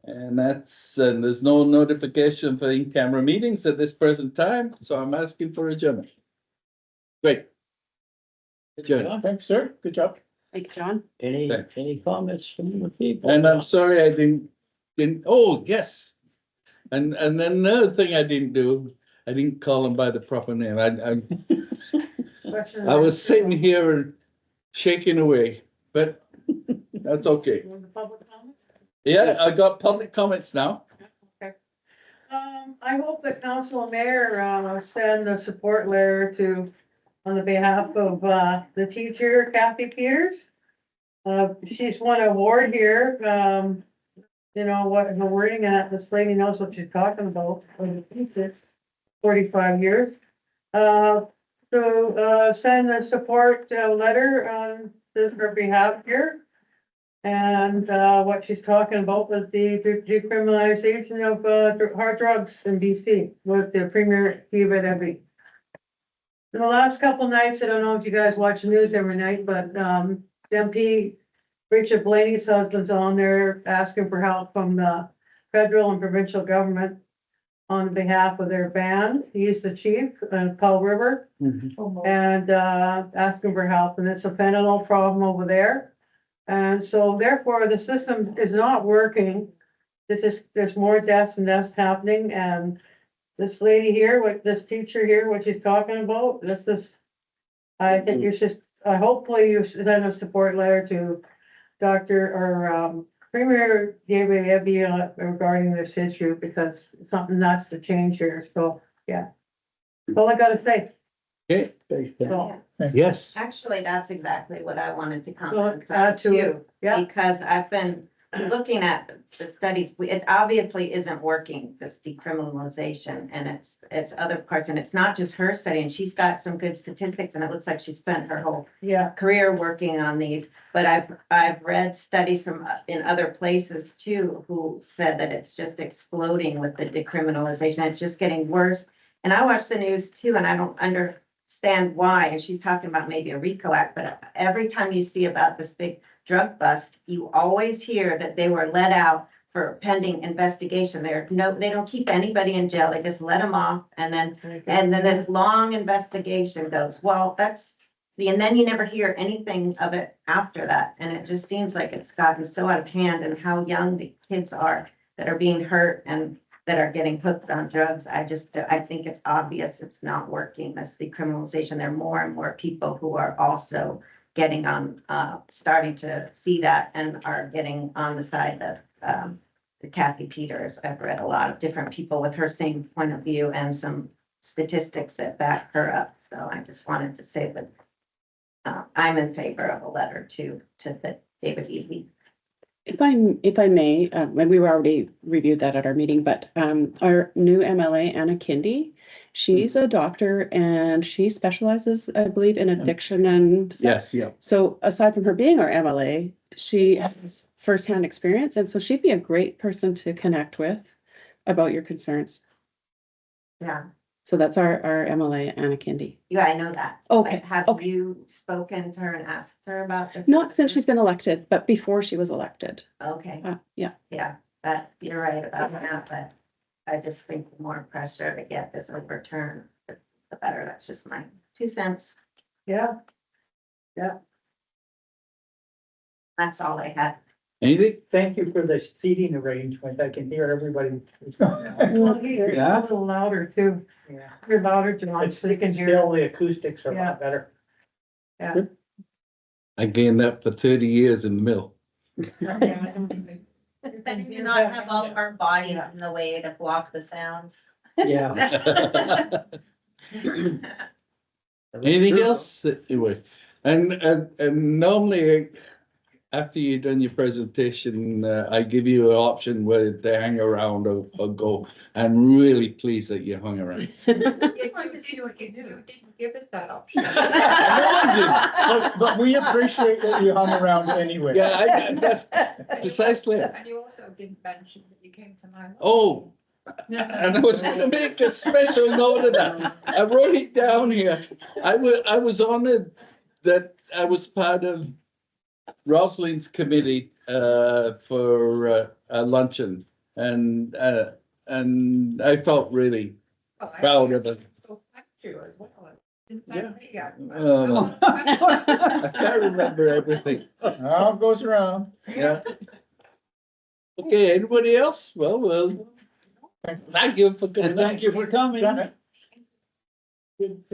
And there's no notification for in-camera meetings at this present time, so I'm asking for adjournment. Great. Adjourned. Thanks, sir. Good job. Thank you, John. Any comments from the people? And I'm sorry I didn't, oh, yes. And then another thing I didn't do, I didn't call him by the proper name. I was sitting here and shaking away, but that's okay. Yeah, I got public comments now. I hope that council and mayor, send a support letter to, on the behalf of, the teacher Kathy Peters. She's won an award here, you know, what her wording at, this lady knows what she's talking about, for the teachers, 45 years. Send a support, letter on this her behalf here. And, what she's talking about with the decriminalization of, hard drugs in BC, with the Premier David Eby. In the last couple of nights, I don't know if you guys watch the news every night, but, MP Richard Blaney's husband's on there asking for help from the federal and provincial government on behalf of their band. He's the chief, Paul River, and, asking for help, and it's a fentanyl problem over there. And so therefore, the system is not working. There's more deaths and deaths happening, and this lady here, with this teacher here, what she's talking about, I think you should, hopefully you send a support letter to Dr. or, Premier David Eby regarding this issue, because something has to change here, so, yeah. That's all I gotta say. Okay, So, yes. Actually, that's exactly what I wanted to so comment add on to it, too, yeah, because I've been looking at the studies, it obviously isn't working, this decriminalization, and it's other parts, and it's not just her study, and she's got some good statistics, and it looks like she spent her whole Yeah, career working on these, but I've read studies from in other places too, who said that it's just exploding with the decriminalization, it's just getting worse. And I watch the news too, and I don't understand why, and she's talking about maybe a RICO Act, but every time you see about this big drug bust, you always hear that they were let out for pending investigation. They don't keep anybody in jail, they just let them off, and then this long investigation goes, well, and then you never hear anything of it after that, and it just seems like it's gotten so out of hand, and how young the kids are that are being hurt and that are getting hooked on drugs. I think it's obvious it's not working, this decriminalization. There are more and more people who are also getting on, starting to see that and are getting on the side of Kathy Peters. I've read a lot of different people with her same point of view and some statistics that back her up. So I just wanted to say that I'm in favor of a letter to David Eby. If I may, and we were already reviewed that at our meeting, but our new MLA, Anna Kindy, she's a doctor and she specializes, I believe, in addiction and stuff. Yes, yeah. So aside from her being our MLA, she has firsthand experience, and so she'd be a great person to connect with about your concerns. Yeah, So that's our MLA, Anna Kindy. yeah, I know that. Okay, Have okay. you spoken to her and asked her about this? Not since she's been elected, but before she was elected. Okay. Yeah. Yeah, you're right about that, but I just think the more pressure to get this overturned, the better. That's just my 2 cents. yeah. That's all I had. Anything? Thank you for the seating arrangement. I can hear everybody. Well, here, it's a little louder too. Yeah. You're louder, John, so you can hear. Still, the acoustics are a Yeah. lot better. Yeah. I gained that for 30 years in the mill. And do not have all of our bodies in the way to block the sound. Yeah. Anything else? Anyway, and normally after you've done your presentation, I give you an option whether to hang around or go. I'm really pleased that you hung around. You didn't give us that option. But we appreciate that you hung around anyway. Yeah, that's precisely it. And you also didn't mention that you came to my. Oh, and I was gonna make a special note of that. I wrote it down here. I was honored that I was part of Rosalind's committee for a luncheon, and I felt really proud of it. So thank you as well. Didn't thank me yet. I can't remember everything. All goes around. Yeah. Okay, anybody else? Well, thank you for coming. And thank you for coming. Done it. Good,